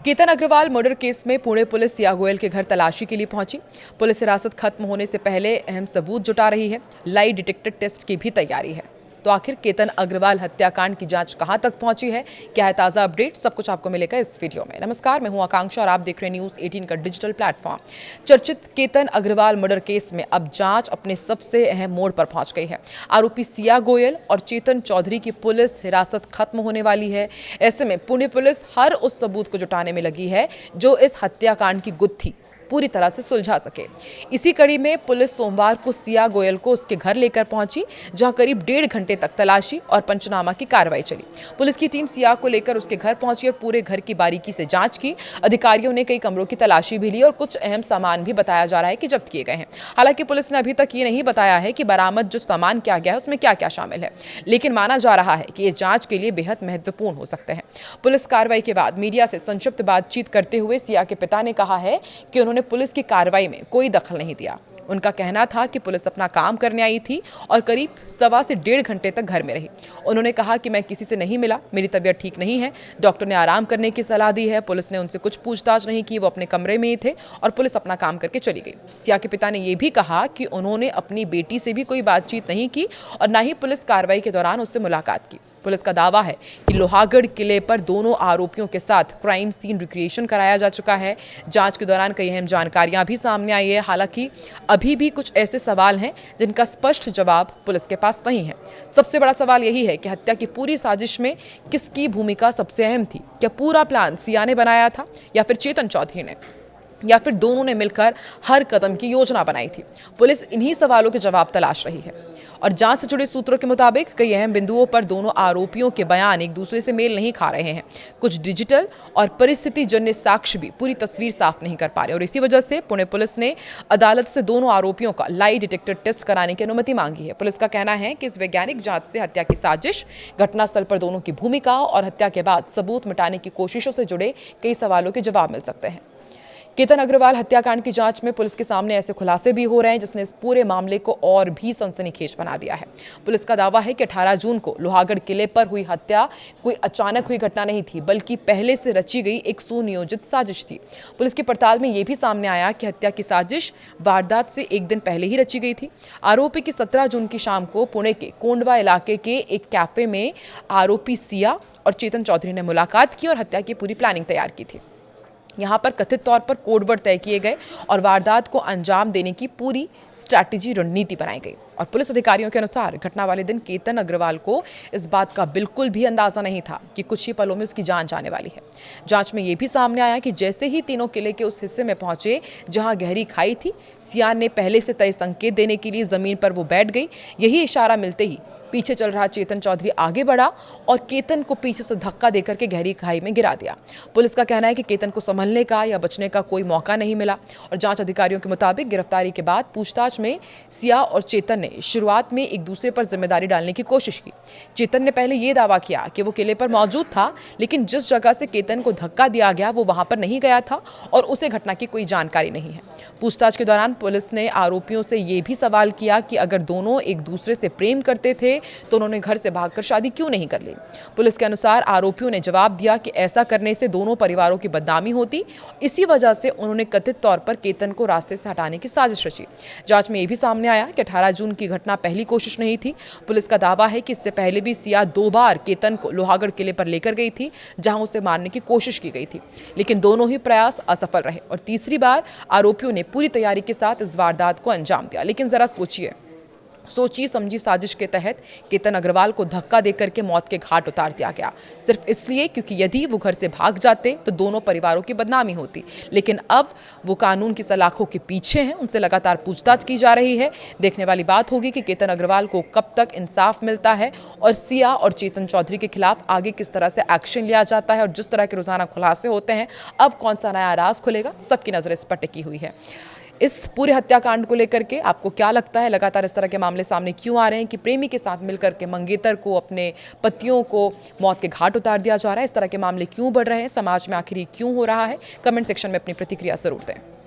Ketan Agarwal murder case में Pune police Siya Goyal के घर तलाशी के लिए पहुंची। पुलिस हिरासत खत्म होने से पहले अहम सबूत जुटा रही है। लाई डिटेक्टर टेस्ट की भी तैयारी है। तो आखिर केतन अग्रवाल हत्याकांड की जांच कहां तक पहुंची है, क्या है ताजा अपडेट, सब कुछ आपको मिलेगा इस वीडियो में। नमस्कार, मैं हूं आकांक्षा और आप देख रहे हैं न्यूज़ 18 का डिजिटल प्लेटफॉर्म। चर्चित केतन अग्रवाल मर्डर केस में अब जांच अपने सबसे अहम मोड़ पर पहुंच गई है। आरोपी सिया गोयल और चेतन चौधरी की पुलिस हिरासत खत्म होने वाली है। ऐसे में पुणे पुलिस हर उस सबूत को जुटाने में लगी है जो इस हत्याकांड की गुत्थी पूरी तरह से सुलझा सके। इसी कड़ी में पुलिस सोमवार को सिया गोयल को उसके घर लेकर पहुंची, जहां करीब 1.5 घंटे तक तलाशी और पंचनामा की कार्रवाई चली। पुलिस की टीम सिया को लेकर उसके घर पहुंची और पूरे घर की बारीकी से जांच की। अधिकारियों ने कई कमरों की तलाशी भी ली और कुछ अहम सामान भी बताया जा रहा है कि जब्त किए गए हैं। हालांकि पुलिस ने अभी तक ये नहीं बताया है कि बरामद जो सामान किया गया है उसमें क्या क्या शामिल है, लेकिन माना जा रहा है कि ये जांच के लिए बेहद महत्वपूर्ण हो सकते हैं। पुलिस कार्रवाई के बाद मीडिया से संक्षिप्त बातचीत करते हुए सिया के पिता ने कहा है कि उन्होंने पुलिस की कार्रवाई में कोई दखल नहीं दिया। उनका कहना था कि पुलिस अपना काम करने आई थी और करीब 1.25 से 1.5 घंटे तक घर में रही। उन्होंने कहा कि मैं किसी से नहीं मिला, मेरी तबीयत ठीक नहीं है, डॉक्टर ने आराम करने की सलाह दी है। पुलिस ने उनसे कुछ पूछताछ नहीं की, वो अपने कमरे में ही थे और पुलिस अपना काम करके चली गई। सिया के पिता ने यह भी कहा कि उन्होंने अपनी बेटी से भी कोई बातचीत नहीं की और न ही पुलिस कार्रवाई के दौरान उससे मुलाकात की। पुलिस का दावा है कि लोहागढ़ किले पर दोनों आरोपियों के साथ क्राइम सीन रिक्रिएशन कराया जा चुका है। जांच के दौरान कई अहम जानकारियां भी सामने आई है। हालांकि अभी भी कुछ ऐसे सवाल हैं जिनका स्पष्ट जवाब पुलिस के पास नहीं है। सबसे बड़ा सवाल यही है कि हत्या की पूरी साजिश में किसकी भूमिका सबसे अहम थी। क्या पूरा प्लान सिया ने बनाया था या फिर चेतन चौधरी ने, या फिर दोनों ने मिलकर हर कदम की योजना बनाई थी। पुलिस इन्हीं सवालों के जवाब तलाश रही है और जांच से जुड़े सूत्रों के मुताबिक कई अहम बिंदुओं पर दोनों आरोपियों के बयान एक दूसरे से मेल नहीं खा रहे हैं। कुछ डिजिटल और परिस्थिति जन्य साक्ष्य भी पूरी तस्वीर साफ नहीं कर पा रहे और इसी वजह से पुणे पुलिस ने अदालत से दोनों आरोपियों का लाई डिटेक्टर टेस्ट कराने की अनुमति मांगी है। पुलिस का कहना है कि इस वैज्ञानिक जांच से हत्या की साजिश, घटनास्थल पर दोनों की भूमिका और हत्या के बाद सबूत मिटाने की कोशिशों से जुड़े कई सवालों के जवाब मिल सकते हैं। केतन अग्रवाल हत्याकांड की जांच में पुलिस के सामने ऐसे खुलासे भी हो रहे हैं जिसने इस पूरे मामले को और भी सनसनीखेज बना दिया है। पुलिस का दावा है कि 18 जून को लोहागढ़ किले पर हुई हत्या कोई अचानक हुई घटना नहीं थी, बल्कि पहले से रची गई एक सुनियोजित साजिश थी। पुलिस की पड़ताल में यह भी सामने आया कि हत्या की साजिश वारदात से एक दिन पहले ही रची गई थी। आरोपी की 17 जून की शाम को पुणे के कोंडवा इलाके के एक कैफे में आरोपी सिया और चेतन चौधरी ने मुलाकात की और हत्या की पूरी प्लानिंग तैयार की थी। यहाँ पर कथित तौर पर कोडवर्ड तय किए गए और वारदात को अंजाम देने की पूरी स्ट्रैटेजी रणनीति बनाई गई। और पुलिस अधिकारियों के अनुसार घटना वाले दिन केतन अग्रवाल को इस बात का बिल्कुल भी अंदाजा नहीं था कि कुछ ही पलों में उसकी जान जाने वाली है। जांच में यह भी सामने आया कि जैसे ही तीनों किले के उस हिस्से में पहुंचे जहां गहरी खाई थी, सिया ने पहले से तय संकेत देने के लिए जमीन पर वो बैठ गई। यही इशारा मिलते ही पीछे चल रहा चेतन चौधरी आगे बढ़ा और केतन को पीछे से धक्का देकर के गहरी खाई में गिरा दिया। पुलिस का कहना है कि केतन को संभलने का या बचने का कोई मौका नहीं मिला और जांच अधिकारियों के मुताबिक गिरफ्तारी के बाद पूछताछ में सिया और चेतन ने शुरुआत में एक दूसरे पर जिम्मेदारी डालने की कोशिश की। चेतन ने पहले यह दावा किया कि वो किले पर मौजूद था, लेकिन जिस जगह से केतन को धक्का दिया गया वो वहां पर नहीं गया था और उसे घटना की कोई जानकारी नहीं है। पूछताछ के दौरान पुलिस ने आरोपियों से यह भी सवाल किया कि अगर दोनों एक दूसरे से प्रेम करते थे तो उन्होंने घर से भागकर शादी क्यों नहीं कर ली। पुलिस के अनुसार आरोपियों ने जवाब दिया कि ऐसा करने से दोनों परिवारों की बदनामी होती, इसी वजह से उन्होंने कथित तौर पर केतन को रास्ते से हटाने की साजिश रची। जांच में यह भी सामने आया कि 18 जून की घटना पहली कोशिश नहीं थी। पुलिस का दावा है कि इससे पहले भी सिया 2 बार केतन को लोहागढ़ किले पर लेकर गई थी, जहां उसे मारने की कोशिश की गई थी, लेकिन दोनों ही प्रयास असफल रहे और तीसरी बार आरोपियों ने पूरी तैयारी के साथ इस वारदात को अंजाम दिया। लेकिन जरा सोची समझी साजिश के तहत केतन अग्रवाल को धक्का देकर के मौत के घाट उतार दिया गया, सिर्फ इसलिए क्योंकि यदि वो घर से भाग जाते तो दोनों परिवारों की बदनामी होती। लेकिन अब वो कानून की सलाखों के पीछे हैं, उनसे लगातार पूछताछ की जा रही है। देखने वाली बात होगी कि केतन अग्रवाल को कब तक इंसाफ मिलता है और सिया और चेतन चौधरी के खिलाफ आगे किस तरह से एक्शन लिया जाता है और जिस तरह के रोजाना खुलासे होते हैं, अब कौन सा नया राज खुलेगा, सबकी नजर इस पर टिकी हुई है। इस पूरे हत्याकांड को लेकर के आपको क्या लगता है? लगातार इस तरह के मामले सामने क्यों आ रहे हैं कि प्रेमी के साथ मिलकर के मंगेतर को, अपने पतियों को मौत के घाट उतार दिया जा रहा है? इस तरह के मामले क्यों बढ़ रहे हैं? समाज में आखिर क्यों हो रहा है? कमेंट सेक्शन में अपनी प्रतिक्रिया जरूर दें।